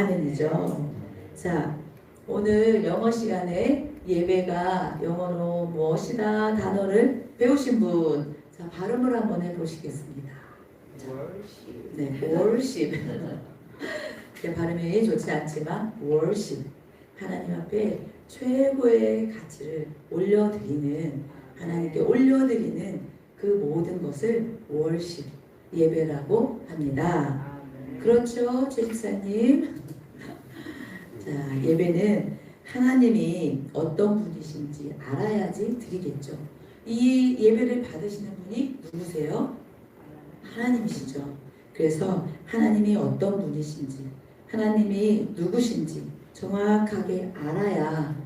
아멘이죠. 자, 오늘 영어 시간에 예배가 영어로 무엇이다 단어를 배우신 분, 자, 발음을 한번 해보시겠습니다. 네, worship. 제 발음이 좋지 않지만 worship. 하나님 앞에 최고의 가치를 올려드리는, 하나님께 올려드리는 그 모든 것을 worship, 예배라고 합니다. 그렇죠, 최 집사님? 자, 예배는 하나님이 어떤 분이신지 알아야지 드리겠죠. 이 예배를 받으시는 분이 누구세요? 하나님이시죠. 그래서 하나님이 어떤 분이신지, 하나님이 누구신지 정확하게 알아야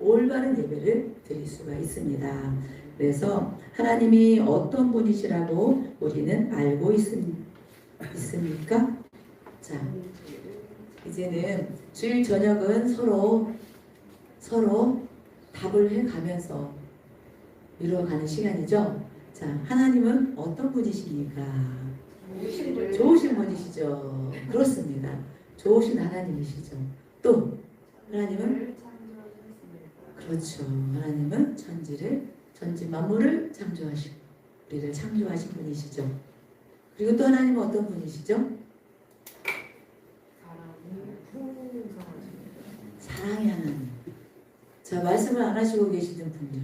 올바른 예배를 드릴 수가 있습니다. 그래서 하나님이 어떤 분이시라고 우리는 알고 있습니까? 자, 이제는 주일 저녁은 서로 답을 해가면서 이루어가는 시간이죠. 자, 하나님은 어떤 분이십니까? 좋으신 분이시죠. 그렇습니다. 좋으신 하나님이시죠. 또 하나님은 그렇죠. 하나님은 천지 만물을 창조하시고 우리를 창조하신 분이시죠. 그리고 또 하나님은 어떤 분이시죠? 사랑의 하나님. 자, 말씀을 안 하시고 계시는 분들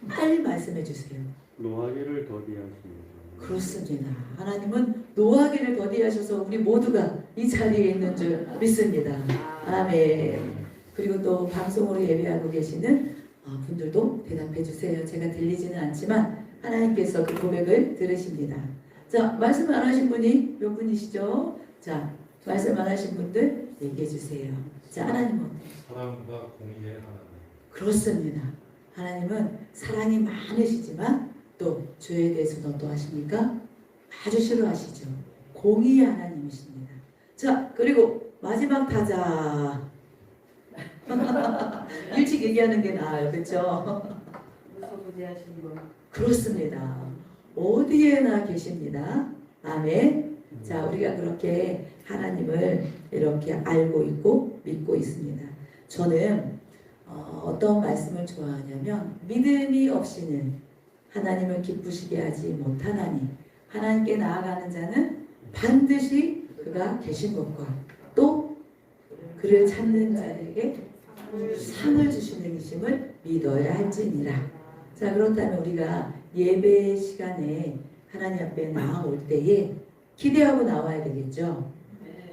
빨리 말씀해 주세요. 노하기를 더디하십니다. 그렇습니다. 하나님은 노하기를 더디하셔서 우리 모두가 이 자리에 있는 줄 믿습니다. 아멘. 그리고 또 방송으로 예배하고 계시는 분들도 대답해 주세요. 제가 들리지는 않지만 하나님께서 그 고백을 들으십니다. 자, 말씀 안 하신 분이 몇 분이시죠? 자, 말씀 안 하신 분들 얘기해 주세요. 자, 하나님은 사랑과 공의의 하나님. 그렇습니다. 하나님은 사랑이 많으시지만 또 죄에 대해서는 어떠하십니까? 아주 싫어하시죠. 공의의 하나님이십니다. 자, 그리고 마지막 타자. 일찍 얘기하는 게 나아요. 그렇죠? 그렇습니다. 어디에나 계십니다. 아멘. 자, 우리가 그렇게 하나님을 이렇게 알고 있고 믿고 있습니다. 저는 어떤 말씀을 좋아하냐면 믿음이 없이는 하나님을 기쁘시게 하지 못하나니 하나님께 나아가는 자는 반드시 그가 계신 것과 또 그를 찾는 자에게 상을 주시는 이심을 믿어야 할지니라. 자, 그렇다면 우리가 예배 시간에 하나님 앞에 나올 때에 기대하고 나와야 되겠죠.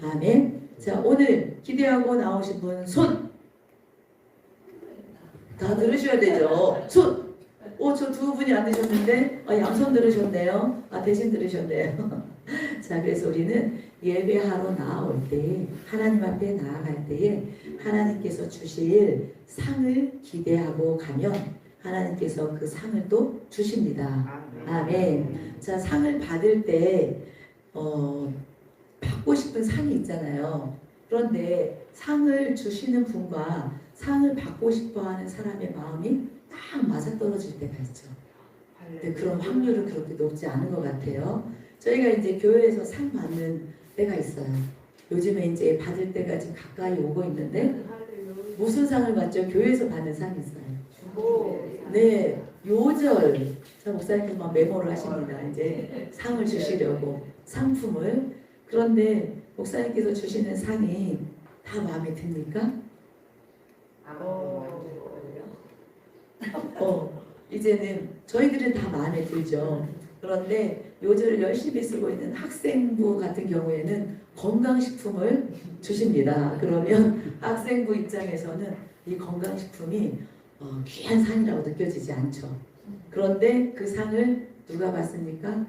아멘. 자, 오늘 기대하고 나오신 분 손! 다 들으셔야 되죠. 손! 저 두 분이 안 드셨는데 양손 들으셨네요. 대신 들으셨네요. 자, 그래서 우리는 예배하러 나올 때 하나님 앞에 나아갈 때에 하나님께서 주실 상을 기대하고 가면 하나님께서 그 상을 또 주십니다. 아멘. 자, 상을 받을 때 받고 싶은 상이 있잖아요. 그런데 상을 주시는 분과 상을 받고 싶어하는 사람의 마음이 딱 맞아떨어질 때가 있죠. 근데 그런 확률은 그렇게 높지 않은 것 같아요. 저희가 이제 교회에서 상 받는 때가 있어요. 요즘에 이제 받을 때가 지금 가까이 오고 있는데 무슨 상을 받죠? 교회에서 받는 상이 있어요. 네, 요절. 자, 목사님께서 막 메모를 하십니다. 이제 상을 주시려고 상품을. 그런데 목사님께서 주시는 상이 다 마음에 듭니까? 이제는 저희들은 다 마음에 들죠. 그런데 요절을 열심히 쓰고 있는 학생부 같은 경우에는 건강식품을 주십니다. 그러면 학생부 입장에서는 이 건강식품이 귀한 상이라고 느껴지지 않죠. 그런데 그 상을 누가 받습니까?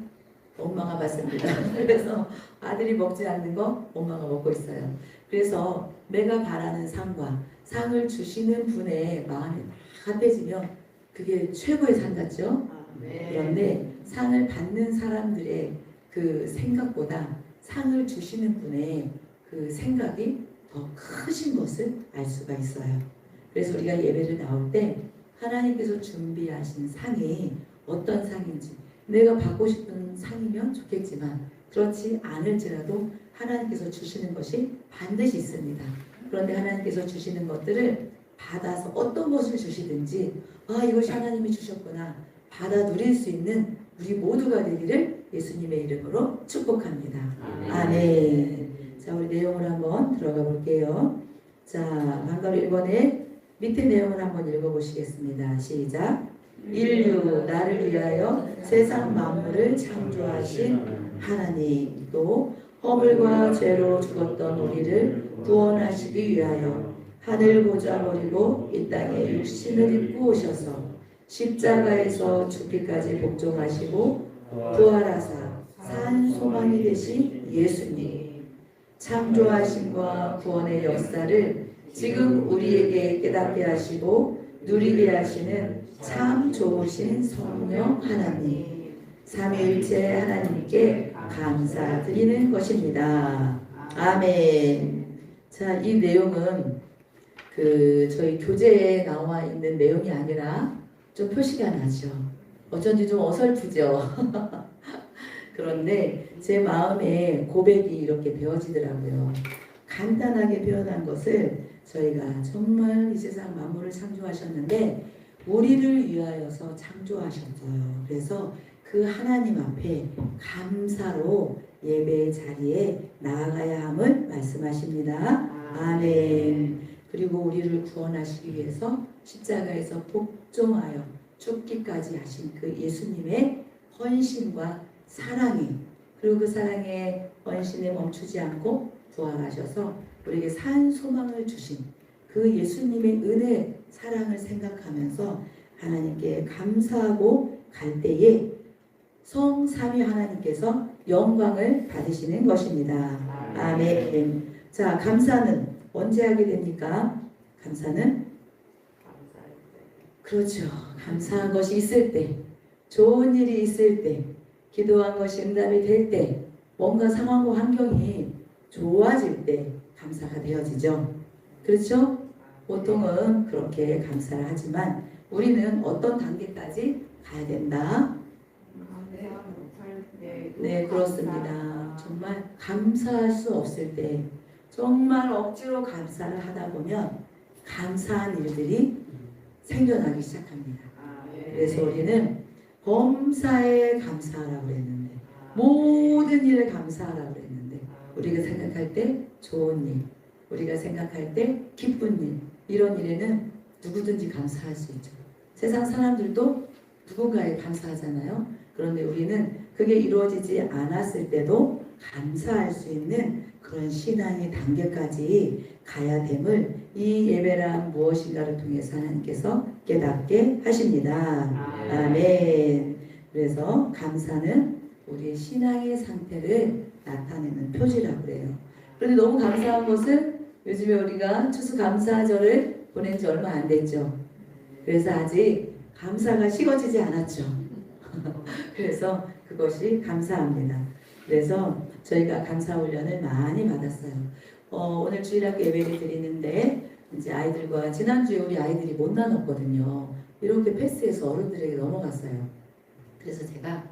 엄마가 받습니다. 그래서 아들이 먹지 않는 거 엄마가 먹고 있어요. 그래서 내가 바라는 상과 상을 주시는 분의 마음이 합해지면 그게 최고의 상 같죠? 그런데 상을 받는 사람들의 그 생각보다 상을 주시는 분의 그 생각이 더 크신 것을 알 수가 있어요. 그래서 우리가 예배를 나올 때 하나님께서 준비하신 상이 어떤 상인지 내가 받고 싶은 상이면 좋겠지만 그렇지 않을지라도 하나님께서 주시는 것이 반드시 있습니다. 그런데 하나님께서 주시는 것들을 받아서 어떤 것을 주시든지 이것이 하나님이 주셨구나 받아 누릴 수 있는 우리 모두가 되기를 예수님의 이름으로 축복합니다. 아멘. 자, 우리 내용을 한번 들어가 볼게요. 자, 방금 1번에 밑에 내용을 한번 읽어보시겠습니다. 시작. 인류 나를 위하여 세상 만물을 창조하신 하나님, 또 허물과 죄로 죽었던 우리를 구원하시기 위하여 하늘 보좌 버리고 이 땅에 육신을 입고 오셔서 십자가에서 죽기까지 복종하시고 부활하사 산 소망이 되신 예수님, 창조하심과 구원의 역사를 지금 우리에게 깨닫게 하시고 누리게 하시는 참 좋으신 성령 하나님, 삼위일체 하나님께 감사드리는 것입니다. 아멘. 자, 이 내용은 저희 교재에 나와 있는 내용이 아니라 좀 표시가 나죠. 어쩐지 좀 어설프죠. 그런데 제 마음에 고백이 이렇게 되어지더라고요. 간단하게 표현한 것을 저희가 정말 이 세상 만물을 창조하셨는데 우리를 위하여서 창조하셨어요. 그래서 그 하나님 앞에 감사로 예배의 자리에 나아가야 함을 말씀하십니다. 아멘. 그리고 우리를 구원하시기 위해서 십자가에서 복종하여 죽기까지 하신 그 예수님의 헌신과 사랑이, 그리고 그 사랑의 헌신에 멈추지 않고 부활하셔서 우리에게 산 소망을 주신 그 예수님의 은혜, 사랑을 생각하면서 하나님께 감사하고 갈 때에 성삼위 하나님께서 영광을 받으시는 것입니다. 아멘. 자, 감사는 언제 하게 됩니까? 감사는 그렇죠. 감사한 것이 있을 때, 좋은 일이 있을 때, 기도한 것이 응답이 될 때, 뭔가 상황과 환경이 좋아질 때 감사가 되어지죠. 그렇죠? 보통은 그렇게 감사를 하지만 우리는 어떤 단계까지 가야 된다? 네, 그렇습니다. 정말 감사할 수 없을 때, 정말 억지로 감사를 하다 보면 감사한 일들이 생겨나기 시작합니다. 그래서 우리는 범사에 감사하라고 그랬는데, 모든 일에 감사하라고 그랬는데, 우리가 생각할 때 좋은 일, 우리가 생각할 때 기쁜 일, 이런 일에는 누구든지 감사할 수 있죠. 세상 사람들도 누군가에 감사하잖아요. 그런데 우리는 그게 이루어지지 않았을 때도 감사할 수 있는 그런 신앙의 단계까지 가야 됨을 이 예배란 무엇인가를 통해서 하나님께서 깨닫게 하십니다. 아멘. 그래서 감사는 우리의 신앙의 상태를 나타내는 표지라고 그래요. 그런데 너무 감사한 것은 요즘에 우리가 추수감사절을 보낸 지 얼마 안 됐죠. 그래서 아직 감사가 식어지지 않았죠. 그래서 그것이 감사합니다. 그래서 저희가 감사 훈련을 많이 받았어요. 오늘 주일학교 예배를 드리는데 이제 아이들과 지난주에 우리 아이들이 못 나눴거든요. 이렇게 패스해서 어른들에게 넘어갔어요. 그래서 제가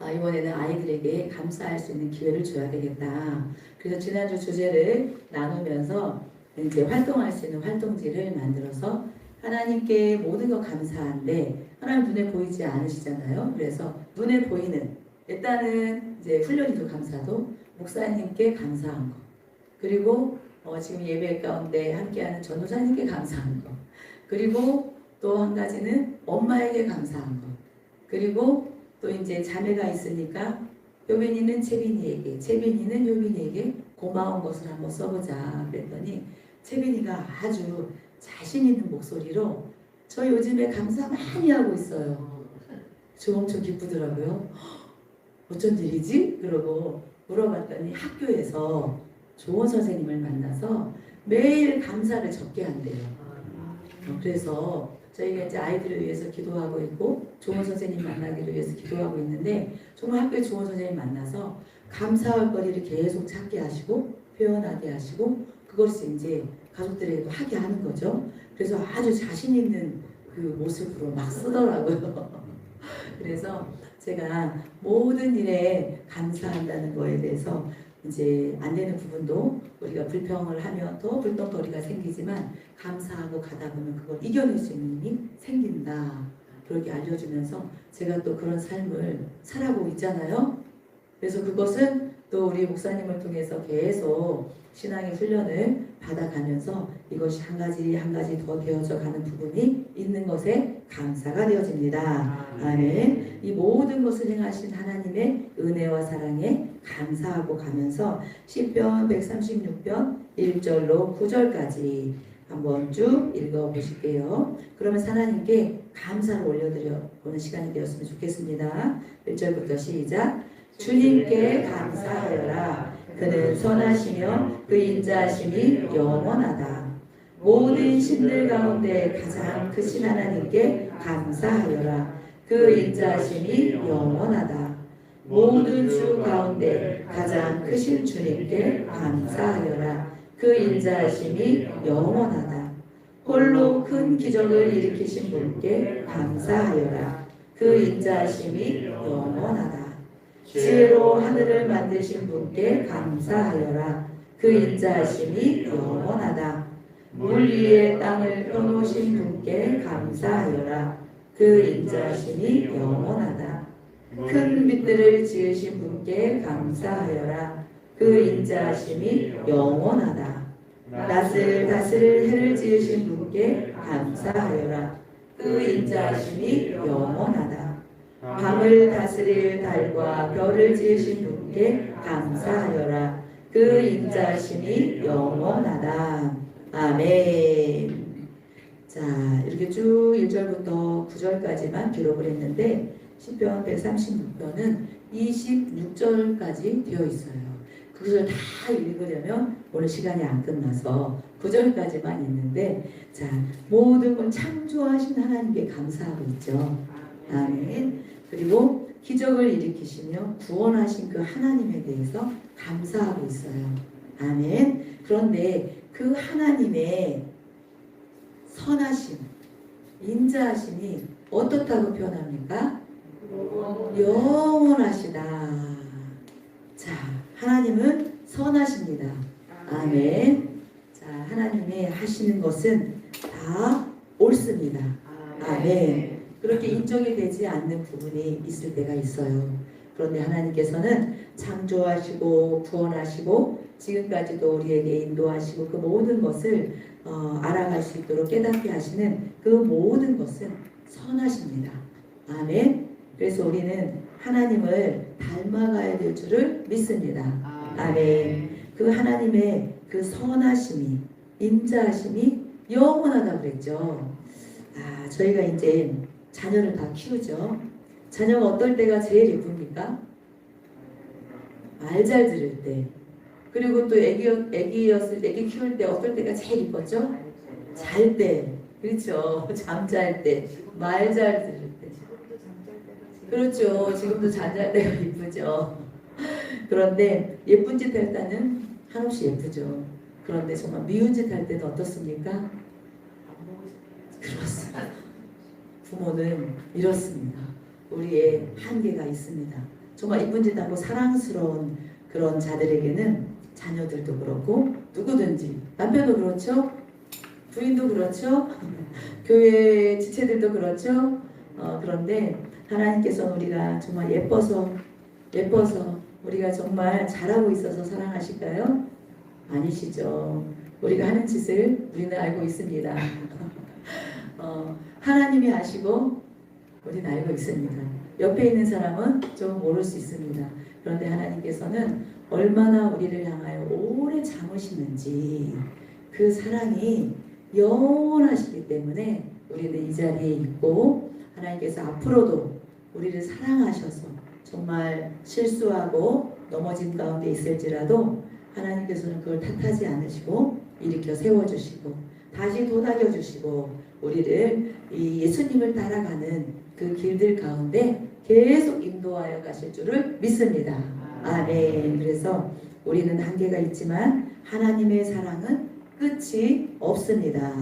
이번에는 아이들에게 감사할 수 있는 기회를 줘야 되겠다. 그래서 지난주 주제를 나누면서 이제 활동할 수 있는 활동지를 만들어서 하나님께 모든 거 감사한데 하나님 눈에 보이지 않으시잖아요. 그래서 눈에 보이는 일단은 이제 훈련이도 감사도 목사님께 감사한 거, 그리고 지금 예배 가운데 함께하는 전도사님께 감사한 거, 그리고 또 한 가지는 엄마에게 감사한 거, 그리고 또 이제 자매가 있으니까 효빈이는 채빈이에게, 채빈이는 효빈이에게 고마운 것을 한번 써보자 그랬더니 채빈이가 아주 자신 있는 목소리로 저 요즘에 감사 많이 하고 있어요. 저 엄청 기쁘더라고요. 어쩐 일이지? 그러고 물어봤더니 학교에서 좋은 선생님을 만나서 매일 감사를 적게 한대요. 그래서 저희가 이제 아이들을 위해서 기도하고 있고 좋은 선생님 만나기를 위해서 기도하고 있는데 정말 학교에 좋은 선생님 만나서 감사할 거리를 계속 찾게 하시고 표현하게 하시고 그것을 이제 가족들에게도 하게 하는 거죠. 그래서 아주 자신 있는 그 모습으로 막 쓰더라고요. 그래서 제가 모든 일에 감사한다는 거에 대해서 이제 안 되는 부분도 우리가 불평을 하면 더 불똥거리가 생기지만 감사하고 가다 보면 그걸 이겨낼 수 있는 힘이 생긴다. 그렇게 알려주면서 제가 또 그런 삶을 살아보고 있잖아요. 그래서 그것은 또 우리 목사님을 통해서 계속 신앙의 훈련을 받아가면서 이것이 한 가지 한 가지 더 되어져 가는 부분이 있는 것에 감사가 되어집니다. 아멘. 이 모든 것을 행하신 하나님의 은혜와 사랑에 감사하고 가면서 시편 136편 1절로 9절까지 한번 쭉 읽어보실게요. 그러면 하나님께 감사를 올려드려 보는 시간이 되었으면 좋겠습니다. 1절부터 시작. 주님께 감사하여라. 그는 선하시며 그 인자하심이 영원하다. 모든 신들 가운데 가장 크신 하나님께 감사하여라. 그 인자하심이 영원하다. 모든 주 가운데 가장 크신 주님께 감사하여라. 그 인자하심이 영원하다. 홀로 큰 기적을 일으키신 분께 감사하여라. 그 인자하심이 영원하다. 지혜로 하늘을 만드신 분께 감사하여라. 그 인자하심이 영원하다. 물 위에 땅을 펴놓으신 분께 감사하여라. 그 인자하심이 영원하다. 큰 빛들을 지으신 분께 감사하여라. 그 인자하심이 영원하다. 낮을 다스릴 해를 지으신 분께 감사하여라. 그 인자하심이 영원하다. 밤을 다스릴 달과 별을 지으신 분께 감사하여라. 그 인자하심이 영원하다. 아멘. 자, 이렇게 쭉 1절부터 9절까지만 기록을 했는데 시편 136편은 26절까지 되어 있어요. 그것을 다 읽으려면 오늘 시간이 안 끝나서 9절까지만 있는데, 자, 모든 걸 창조하신 하나님께 감사하고 있죠. 아멘. 그리고 기적을 일으키시며 구원하신 그 하나님에 대해서 감사하고 있어요. 아멘. 그런데 그 하나님의 선하심, 인자하심이 어떻다고 표현합니까? 영원하시다. 자, 하나님은 선하십니다. 아멘. 자, 하나님의 하시는 것은 다 옳습니다. 아멘. 그렇게 인정이 되지 않는 부분이 있을 때가 있어요. 그런데 하나님께서는 창조하시고 구원하시고 지금까지도 우리에게 인도하시고 그 모든 것을 알아갈 수 있도록 깨닫게 하시는 그 모든 것은 선하십니다. 아멘. 그래서 우리는 하나님을 닮아가야 될 줄을 믿습니다. 아멘. 그 하나님의 그 선하심이, 인자하심이 영원하다고 그랬죠. 저희가 이제 자녀를 다 키우죠. 자녀가 어떨 때가 제일 예쁩니까? 말 잘 들을 때. 그리고 또 애기 키울 때 어떨 때가 제일 예뻤죠? 잘 때. 그렇죠. 잠잘 때. 말 잘 들을 때. 그렇죠. 지금도 잠잘 때가 예쁘죠. 그런데 예쁜 짓 할 때는 한없이 예쁘죠. 그런데 정말 미운 짓 할 때는 어떻습니까? 그렇습니다. 부모는 이렇습니다. 우리의 한계가 있습니다. 정말 이쁜 짓 하고 사랑스러운 그런 자들에게는 자녀들도 그렇고 누구든지 남편도 그렇죠. 부인도 그렇죠. 교회 지체들도 그렇죠. 그런데 하나님께서는 우리가 정말 예뻐서 우리가 정말 잘하고 있어서 사랑하실까요? 아니시죠. 우리가 하는 짓을 우리는 알고 있습니다. 하나님이 아시고 우리는 알고 있습니다. 옆에 있는 사람은 좀 모를 수 있습니다. 그런데 하나님께서는 얼마나 우리를 향하여 오래 참으시는지 그 사랑이 영원하시기 때문에 우리는 이 자리에 있고 하나님께서 앞으로도 우리를 사랑하셔서 정말 실수하고 넘어진 가운데 있을지라도 하나님께서는 그걸 탓하지 않으시고 일으켜 세워주시고 다시 도닥여주시고 우리를 이 예수님을 따라가는 그 길들 가운데 계속 인도하여 가실 줄을 믿습니다. 아멘. 그래서 우리는 한계가 있지만 하나님의 사랑은 끝이 없습니다.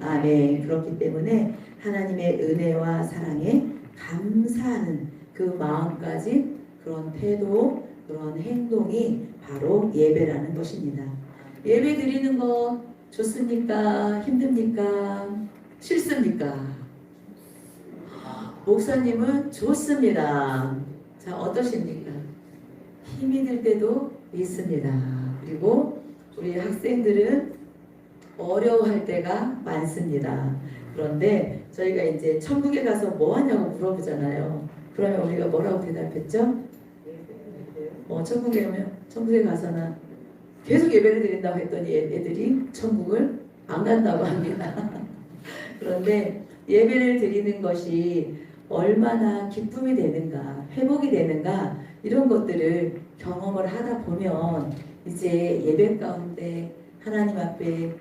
아멘. 그렇기 때문에 하나님의 은혜와 사랑에 감사하는 그 마음까지 그런 태도, 그런 행동이 바로 예배라는 것입니다. 예배 드리는 거 좋습니까? 힘듭니까? 싫습니까? 목사님은 좋습니다. 자, 어떠십니까? 힘이 들 때도 있습니다. 그리고 우리 학생들은 어려워할 때가 많습니다. 그런데 저희가 이제 천국에 가서 뭐 하냐고 물어보잖아요. 그러면 우리가 뭐라고 대답했죠? 천국에 가서는 계속 예배를 드린다고 했더니 애들이 천국을 안 간다고 합니다. 그런데 예배를 드리는 것이 얼마나 기쁨이 되는가, 회복이 되는가 이런 것들을 경험을 하다 보면 이제 예배 가운데 하나님 앞에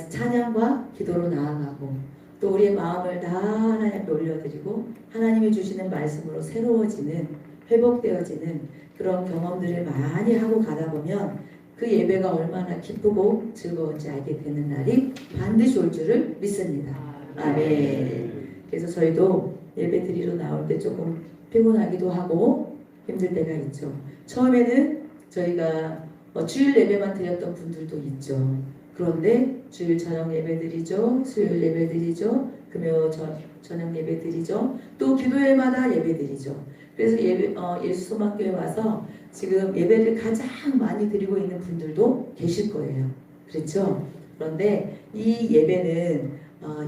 찬양과 기도로 나아가고 또 우리의 마음을 다 하나님 앞에 올려드리고 하나님이 주시는 말씀으로 새로워지는 회복되어지는 그런 경험들을 많이 하고 가다 보면 그 예배가 얼마나 기쁘고 즐거운지 알게 되는 날이 반드시 올 줄을 믿습니다. 아멘. 그래서 저희도 예배 드리러 나올 때 조금 피곤하기도 하고 힘들 때가 있죠. 처음에는 저희가 주일 예배만 드렸던 분들도 있죠. 그런데 주일 저녁 예배 드리죠. 수요일 예배 드리죠. 금요 저녁 예배 드리죠. 또 기도회마다 예배 드리죠. 그래서 예수소망교회 와서 지금 예배를 가장 많이 드리고 있는 분들도 계실 거예요. 그렇죠? 그런데 이 예배는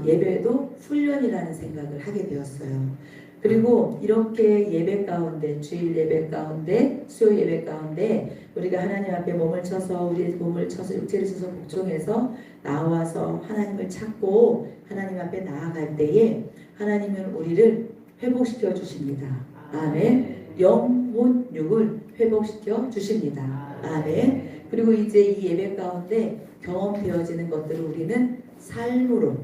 예배도 훈련이라는 생각을 하게 되었어요. 그리고 이렇게 예배 가운데, 주일 예배 가운데, 수요 예배 가운데 우리가 하나님 앞에 몸을 쳐서 우리의 몸을 쳐서 육체를 쳐서 복종해서 나와서 하나님을 찾고 하나님 앞에 나아갈 때에 하나님은 우리를 회복시켜 주십니다. 아멘. 영혼육을 회복시켜 주십니다. 아멘. 그리고 이제 이 예배 가운데 경험되어지는 것들을 우리는 삶으로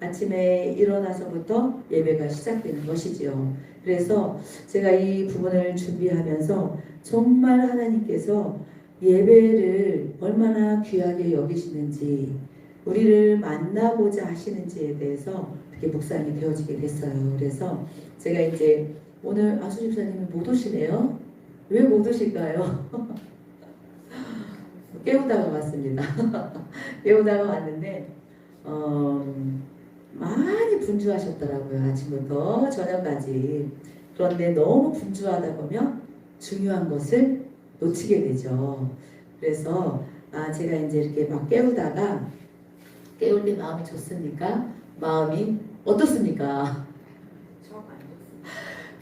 아침에 일어나서부터 예배가 시작되는 것이지요. 그래서 제가 이 부분을 준비하면서 정말 하나님께서 예배를 얼마나 귀하게 여기시는지 우리를 만나고자 하시는지에 대해서 되게 묵상이 되어지게 됐어요. 그래서 제가 이제 오늘 수집사님이 못 오시네요. 왜 못 오실까요? 깨우다가 왔습니다. 깨우다가 왔는데 많이 분주하셨더라고요. 아침부터 저녁까지. 그런데 너무 분주하다 보면 중요한 것을 놓치게 되죠. 그래서 제가 이제 이렇게 막 깨우다가 깨울 때 마음이 좋습니까? 마음이 어떻습니까?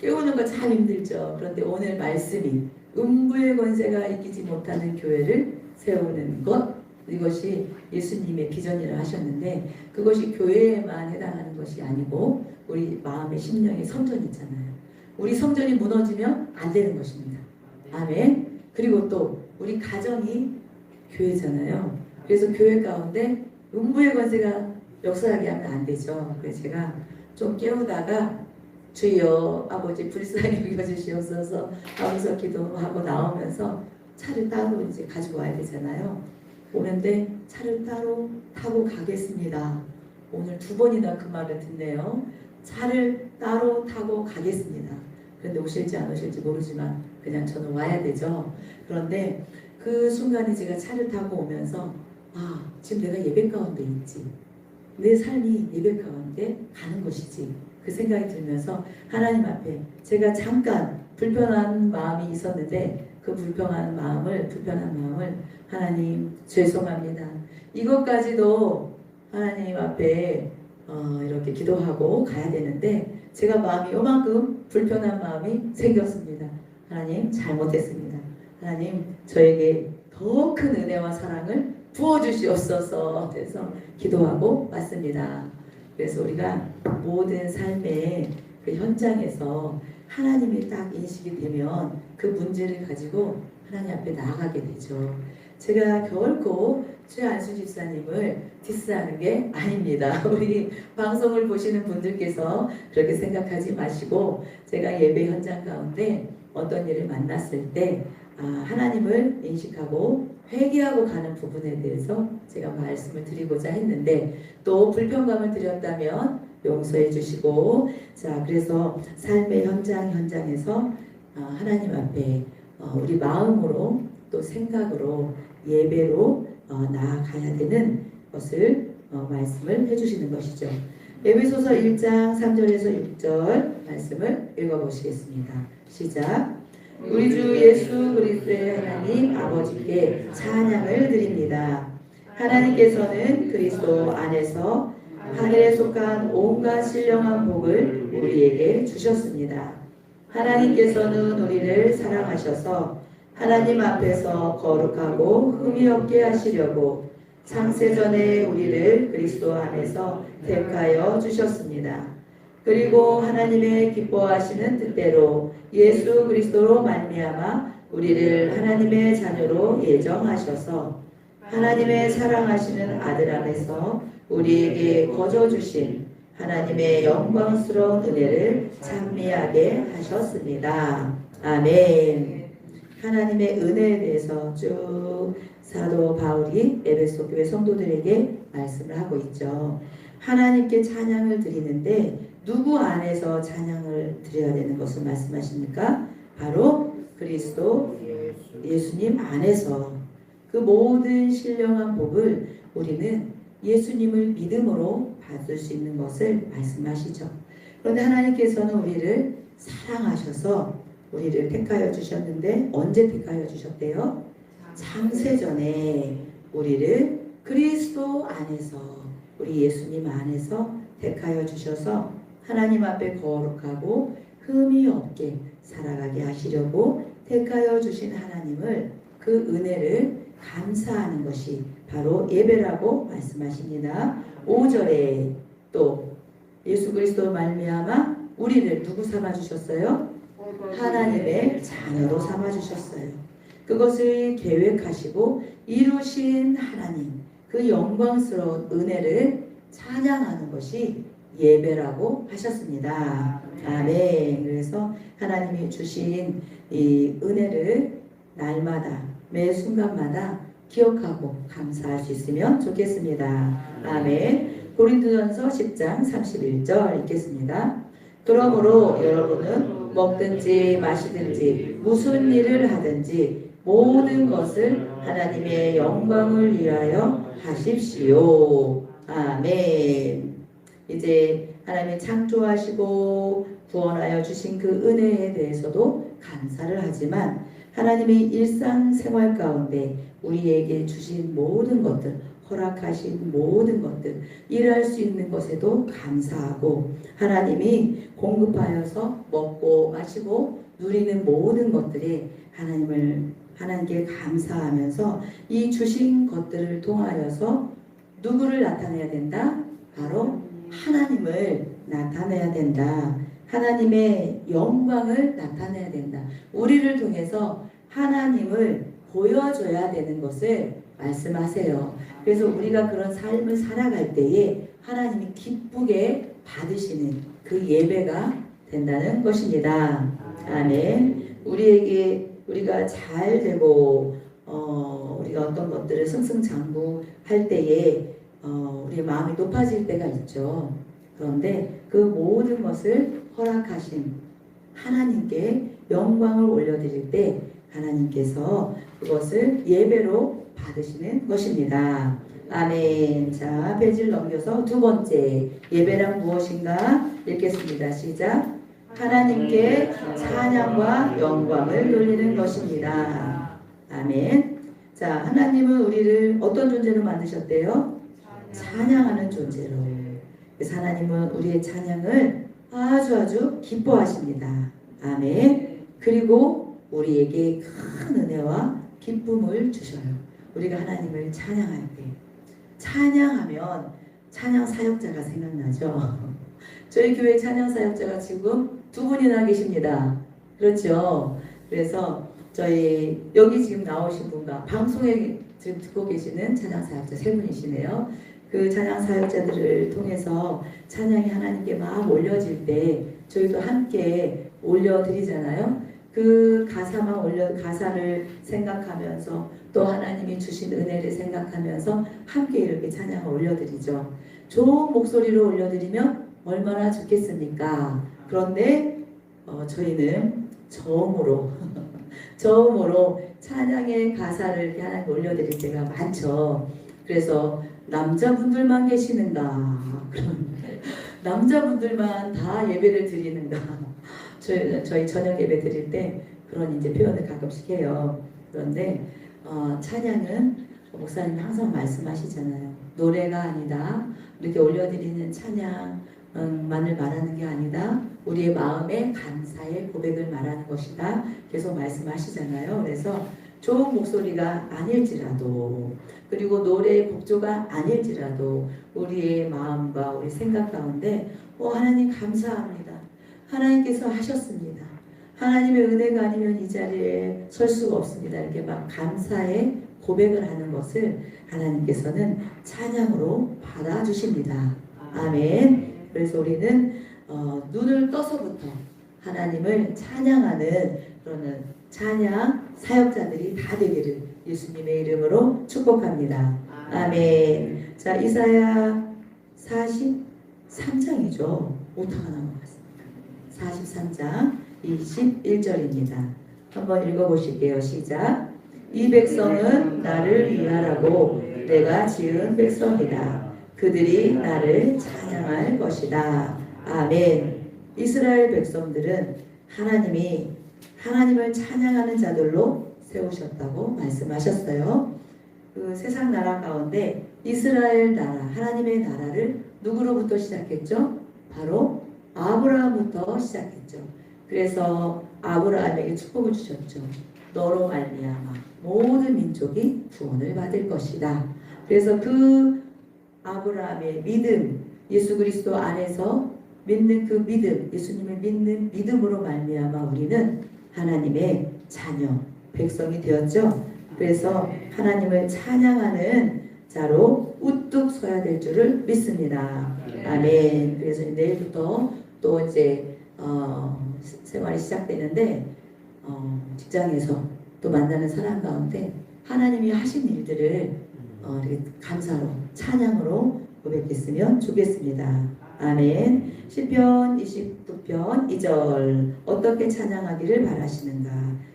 깨우는 거 참 힘들죠. 그런데 오늘 말씀이 음부의 권세가 이기지 못하는 교회를 세우는 것, 이것이 예수님의 비전이라 하셨는데 그것이 교회에만 해당하는 것이 아니고 우리 마음의 심령의 성전이 있잖아요. 우리 성전이 무너지면 안 되는 것입니다. 아멘. 그리고 또 우리 가정이 교회잖아요. 그래서 교회 가운데 음부의 권세가 역사하게 하면 안 되죠. 그래서 제가 좀 깨우다가 주여 아버지 불쌍히 여겨주시옵소서 하면서 기도하고 나오면서 차를 따로 이제 가지고 와야 되잖아요. 오는데 차를 따로 타고 가겠습니다. 오늘 2번이나 그 말을 듣네요. 차를 따로 타고 가겠습니다. 그런데 오실지 안 오실지 모르지만 그냥 저는 와야 되죠. 그런데 그 순간에 제가 차를 타고 오면서 지금 내가 예배 가운데 있지. 내 삶이 예배 가운데 가는 것이지. 그 생각이 들면서 하나님 앞에 제가 잠깐 불편한 마음이 있었는데 그 불편한 마음을 하나님 죄송합니다. 이것까지도 하나님 앞에 이렇게 기도하고 가야 되는데 제가 마음이 요만큼 불편한 마음이 생겼습니다. 하나님 잘못했습니다. 하나님 저에게 더 큰 은혜와 사랑을 부어주시옵소서. 그래서 기도하고 왔습니다. 그래서 우리가 모든 삶의 그 현장에서 하나님이 딱 인식이 되면 그 문제를 가지고 하나님 앞에 나아가게 되죠. 제가 결코 최안수 집사님을 디스하는 게 아닙니다. 우리 방송을 보시는 분들께서 그렇게 생각하지 마시고 제가 예배 현장 가운데 어떤 일을 만났을 때 하나님을 인식하고 회개하고 가는 부분에 대해서 제가 말씀을 드리고자 했는데 또 불편감을 드렸다면 용서해 주시고, 자, 그래서 삶의 현장에서 하나님 앞에 우리 마음으로 또 생각으로 예배로 나아가야 되는 것을 말씀을 해주시는 것이죠. 에베소서 1장 3절에서 6절 말씀을 읽어보시겠습니다. 시작. 우리 주 예수 그리스도의 하나님 아버지께 찬양을 드립니다. 하나님께서는 그리스도 안에서 하늘에 속한 온갖 신령한 복을 우리에게 주셨습니다. 하나님께서는 우리를 사랑하셔서 하나님 앞에서 거룩하고 흠이 없게 하시려고 창세전에 우리를 그리스도 안에서 택하여 주셨습니다. 그리고 하나님의 기뻐하시는 뜻대로 예수 그리스도로 말미암아 우리를 하나님의 자녀로 예정하셔서 하나님의 사랑하시는 아들 안에서 우리에게 거저 주신 하나님의 영광스러운 은혜를 찬미하게 하셨습니다. 아멘. 하나님의 은혜에 대해서 쭉 사도 바울이 에베소 교회 성도들에게 말씀을 하고 있죠. 하나님께 찬양을 드리는데 누구 안에서 찬양을 드려야 되는 것을 말씀하십니까? 바로 그리스도 예수님 안에서 그 모든 신령한 복을 우리는 예수님을 믿음으로 받을 수 있는 것을 말씀하시죠. 그런데 하나님께서는 우리를 사랑하셔서 우리를 택하여 주셨는데 언제 택하여 주셨대요? 창세전에 우리를 그리스도 안에서 우리 예수님 안에서 택하여 주셔서 하나님 앞에 거룩하고 흠이 없게 살아가게 하시려고 택하여 주신 하나님을 그 은혜를 감사하는 것이 바로 예배라고 말씀하십니다. 5절에 또 예수 그리스도 말미암아 우리를 누구 삼아 주셨어요? 하나님의 자녀로 삼아 주셨어요. 그것을 계획하시고 이루신 하나님, 그 영광스러운 은혜를 찬양하는 것이 예배라고 하셨습니다. 아멘. 그래서 하나님이 주신 이 은혜를 날마다 매 순간마다 기억하고 감사할 수 있으면 좋겠습니다. 아멘. 고린도전서 10장 31절 읽겠습니다. 그러므로 여러분은 먹든지 마시든지 무슨 일을 하든지 모든 것을 하나님의 영광을 위하여 하십시오. 아멘. 이제 하나님이 창조하시고 구원하여 주신 그 은혜에 대해서도 감사를 하지만 하나님의 일상생활 가운데 우리에게 주신 모든 것들, 허락하신 모든 것들, 일할 수 있는 것에도 감사하고 하나님이 공급하여서 먹고 마시고 누리는 모든 것들에 하나님께 감사하면서 이 주신 것들을 통하여서 누구를 나타내야 된다? 바로 하나님을 나타내야 된다. 하나님의 영광을 나타내야 된다. 우리를 통해서 하나님을 보여줘야 되는 것을 말씀하세요. 그래서 우리가 그런 삶을 살아갈 때에 하나님이 기쁘게 받으시는 그 예배가 된다는 것입니다. 아멘. 우리가 잘 되고 우리가 어떤 것들을 승승장구할 때에 우리의 마음이 높아질 때가 있죠. 그런데 그 모든 것을 허락하신 하나님께 영광을 올려드릴 때 하나님께서 그것을 예배로 받으시는 것입니다. 아멘. 자, 페이지를 넘겨서 두 번째 예배란 무엇인가 읽겠습니다. 시작. 하나님께 찬양과 영광을 돌리는 것입니다. 아멘. 자, 하나님은 우리를 어떤 존재로 만드셨대요? 찬양하는 존재로. 그래서 하나님은 우리의 찬양을 아주 기뻐하십니다. 아멘. 그리고 우리에게 큰 은혜와 기쁨을 주셔요. 우리가 하나님을 찬양할 때, 찬양하면 찬양 사역자가 생각나죠. 저희 교회 찬양 사역자가 지금 2분이나 계십니다. 그렇죠. 그래서 저희 여기 지금 나오신 분과 방송에 지금 듣고 계시는 찬양 사역자 3분이시네요. 그 찬양 사역자들을 통해서 찬양이 하나님께 막 올려질 때 저희도 함께 올려드리잖아요. 그 가사를 생각하면서 또 하나님이 주신 은혜를 생각하면서 함께 이렇게 찬양을 올려드리죠. 좋은 목소리로 올려드리면 얼마나 좋겠습니까? 그런데 저희는 저음으로 저음으로 찬양의 가사를 이렇게 하나님 올려드릴 때가 많죠. 그래서 남자분들만 계시는가? 그럼 남자분들만 다 예배를 드리는가? 저희 저녁 예배 드릴 때 그런 이제 표현을 가끔씩 해요. 그런데 찬양은 목사님이 항상 말씀하시잖아요. 노래가 아니다. 이렇게 올려드리는 찬양만을 말하는 게 아니다. 우리의 마음의 감사의 고백을 말하는 것이다. 계속 말씀하시잖아요. 그래서 좋은 목소리가 아닐지라도 그리고 노래의 곡조가 아닐지라도 우리의 마음과 우리 생각 가운데 하나님 감사합니다. 하나님께서 하셨습니다. 하나님의 은혜가 아니면 이 자리에 설 수가 없습니다. 이렇게 막 감사의 고백을 하는 것을 하나님께서는 찬양으로 받아주십니다. 아멘. 그래서 우리는 눈을 떠서부터 하나님을 찬양하는 그러는 찬양 사역자들이 다 되기를 예수님의 이름으로 축복합니다. 아멘. 자, 이사야 43장이죠. 오타가 나온 것 같습니다. 43장 21절입니다. 한번 읽어보실게요. 시작. 이 백성은 나를 위하라고 내가 지은 백성이다. 그들이 나를 찬양할 것이다. 아멘. 이스라엘 백성들은 하나님이 하나님을 찬양하는 자들로 세우셨다고 말씀하셨어요. 그 세상 나라 가운데 이스라엘 나라, 하나님의 나라를 누구로부터 시작했죠? 바로 아브라함부터 시작했죠. 그래서 아브라함에게 축복을 주셨죠. 너로 말미암아 모든 민족이 구원을 받을 것이다. 그래서 그 아브라함의 믿음, 예수 그리스도 안에서 믿는 그 믿음, 예수님을 믿는 믿음으로 말미암아 우리는 하나님의 자녀, 백성이 되었죠. 그래서 하나님을 찬양하는 자로 우뚝 서야 될 줄을 믿습니다. 아멘. 그래서 내일부터 또 이제 생활이 시작되는데 직장에서 또 만나는 사람 가운데 하나님이 하신 일들을 이렇게 감사로 찬양으로 고백했으면 좋겠습니다. 아멘. 시편 29편 2절 어떻게 찬양하기를 바라시는가?